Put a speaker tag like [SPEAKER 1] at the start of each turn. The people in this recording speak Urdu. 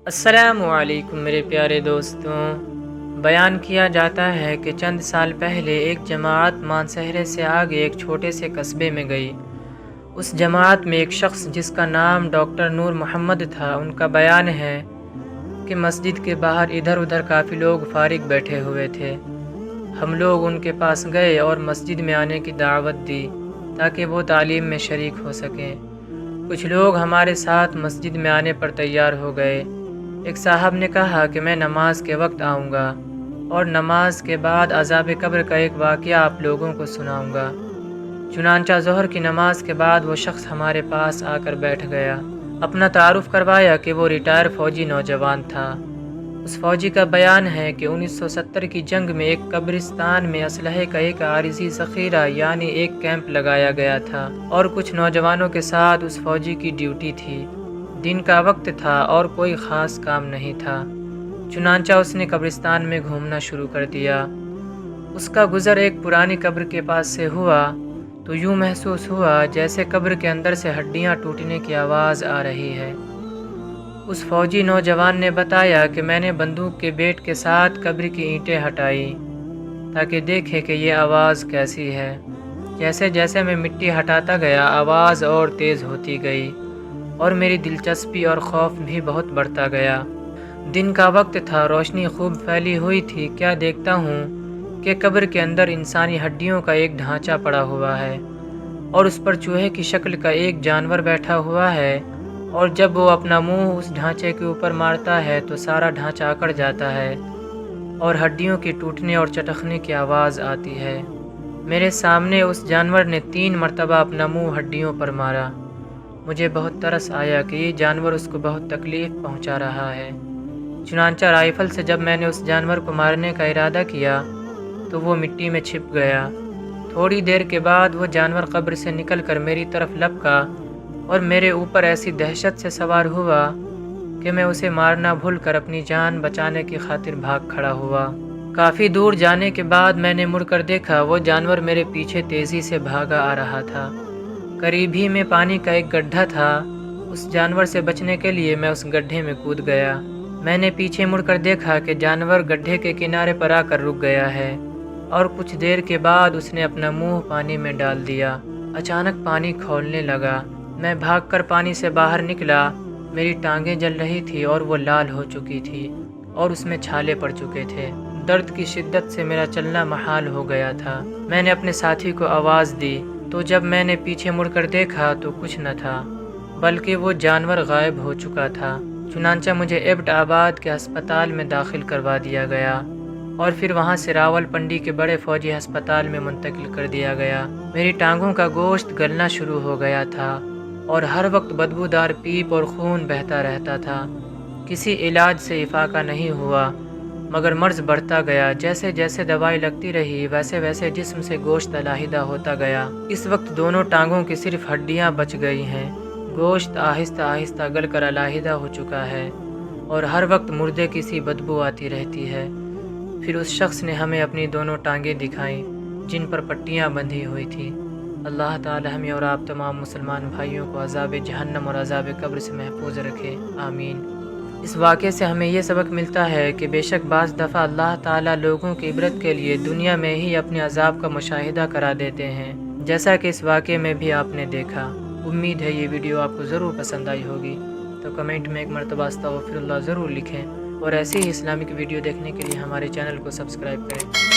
[SPEAKER 1] السلام علیکم میرے پیارے دوستوں۔ بیان کیا جاتا ہے کہ چند سال پہلے ایک جماعت مانسہرے سے آگے ایک چھوٹے سے قصبے میں گئی۔ اس جماعت میں ایک شخص جس کا نام ڈاکٹر نور محمد تھا، ان کا بیان ہے کہ مسجد کے باہر ادھر ادھر کافی لوگ فارغ بیٹھے ہوئے تھے۔ ہم لوگ ان کے پاس گئے اور مسجد میں آنے کی دعوت دی تاکہ وہ تعلیم میں شریک ہو سکیں۔ کچھ لوگ ہمارے ساتھ مسجد میں آنے پر تیار ہو گئے۔ ایک صاحب نے کہا کہ میں نماز کے وقت آؤں گا اور نماز کے بعد عذاب قبر کا ایک واقعہ آپ لوگوں کو سناؤں گا۔ چنانچہ ظہر کی نماز کے بعد وہ شخص ہمارے پاس آ کر بیٹھ گیا۔ اپنا تعارف کروایا کہ وہ ریٹائر فوجی نوجوان تھا۔ اس فوجی کا بیان ہے کہ 1970 کی جنگ میں ایک قبرستان میں اسلحے کا ایک عارضی ذخیرہ یعنی ایک کیمپ لگایا گیا تھا اور کچھ نوجوانوں کے ساتھ اس فوجی کی ڈیوٹی تھی۔ دن کا وقت تھا اور کوئی خاص کام نہیں تھا، چنانچہ اس نے قبرستان میں گھومنا شروع کر دیا۔ اس کا گزر ایک پرانی قبر کے پاس سے ہوا تو یوں محسوس ہوا جیسے قبر کے اندر سے ہڈیاں ٹوٹنے کی آواز آ رہی ہے۔ اس فوجی نوجوان نے بتایا کہ میں نے بندوق کے بیٹ کے ساتھ قبر کی اینٹیں ہٹائی تاکہ دیکھے کہ یہ آواز کیسی ہے۔ جیسے جیسے میں مٹی ہٹاتا گیا آواز اور تیز ہوتی گئی اور میری دلچسپی اور خوف بھی بہت بڑھتا گیا۔ دن کا وقت تھا، روشنی خوب پھیلی ہوئی تھی۔ کیا دیکھتا ہوں کہ قبر کے اندر انسانی ہڈیوں کا ایک ڈھانچہ پڑا ہوا ہے اور اس پر چوہے کی شکل کا ایک جانور بیٹھا ہوا ہے، اور جب وہ اپنا منہ اس ڈھانچے کے اوپر مارتا ہے تو سارا ڈھانچہ اکڑ جاتا ہے اور ہڈیوں کی ٹوٹنے اور چٹکنے کی آواز آتی ہے۔ میرے سامنے اس جانور نے 3 مرتبہ اپنا منہ ہڈیوں پر مارا۔ مجھے بہت ترس آیا کہ یہ جانور اس کو بہت تکلیف پہنچا رہا ہے۔ چنانچہ رائفل سے جب میں نے اس جانور کو مارنے کا ارادہ کیا تو وہ مٹی میں چھپ گیا۔ تھوڑی دیر کے بعد وہ جانور قبر سے نکل کر میری طرف لپکا اور میرے اوپر ایسی دہشت سے سوار ہوا کہ میں اسے مارنا بھول کر اپنی جان بچانے کی خاطر بھاگ کھڑا ہوا۔ کافی دور جانے کے بعد میں نے مڑ کر دیکھا، وہ جانور میرے پیچھے تیزی سے بھاگا آ رہا تھا۔ قریب ہی میں پانی کا ایک گڈھا تھا۔ اس جانور سے بچنے کے لیے میں اس گڈھے میں کود گیا۔ میں نے پیچھے مڑ کر دیکھا کہ جانور گڈھے کے کنارے پر آ کر رک گیا ہے اور کچھ دیر کے بعد اس نے اپنا منہ پانی میں ڈال دیا۔ اچانک پانی کھولنے لگا۔ میں بھاگ کر پانی سے باہر نکلا۔ میری ٹانگیں جل رہی تھی اور وہ لال ہو چکی تھی اور اس میں چھالے پڑ چکے تھے۔ درد کی شدت سے میرا چلنا محال ہو گیا تھا۔ میں نے اپنے ساتھی کو آواز دی تو جب میں نے پیچھے مڑ کر دیکھا تو کچھ نہ تھا بلکہ وہ جانور غائب ہو چکا تھا۔ چنانچہ مجھے ایبٹ آباد کے ہسپتال میں داخل کروا دیا گیا اور پھر وہاں سے راول پنڈی کے بڑے فوجی ہسپتال میں منتقل کر دیا گیا۔ میری ٹانگوں کا گوشت گلنا شروع ہو گیا تھا اور ہر وقت بدبودار پیپ اور خون بہتا رہتا تھا۔ کسی علاج سے افاقہ نہیں ہوا مگر مرض بڑھتا گیا۔ جیسے جیسے دوائی لگتی رہی ویسے ویسے جسم سے گوشت علیحدہ ہوتا گیا۔ اس وقت دونوں ٹانگوں کی صرف ہڈیاں بچ گئی ہیں۔ گوشت آہستہ آہستہ گل کر علیحدہ ہو چکا ہے اور ہر وقت مردے کی سی بدبو آتی رہتی ہے۔ پھر اس شخص نے ہمیں اپنی دونوں ٹانگیں دکھائیں جن پر پٹیاں بندھی ہوئی تھیں۔ اللہ تعالی ہمیں اور آپ تمام مسلمان بھائیوں کو عذاب جہنم اور عذاب قبر سے محفوظ رکھے، آمین۔ اس واقعے سے ہمیں یہ سبق ملتا ہے کہ بے شک بعض دفعہ اللہ تعالیٰ لوگوں کی عبرت کے لیے دنیا میں ہی اپنے عذاب کا مشاہدہ کرا دیتے ہیں، جیسا کہ اس واقعے میں بھی آپ نے دیکھا۔ امید ہے یہ ویڈیو آپ کو ضرور پسند آئی ہوگی، تو کمنٹ میں ایک مرتبہ استغفر اللہ ضرور لکھیں اور ایسے ہی اسلامک ویڈیو دیکھنے کے لیے ہمارے چینل کو سبسکرائب کریں۔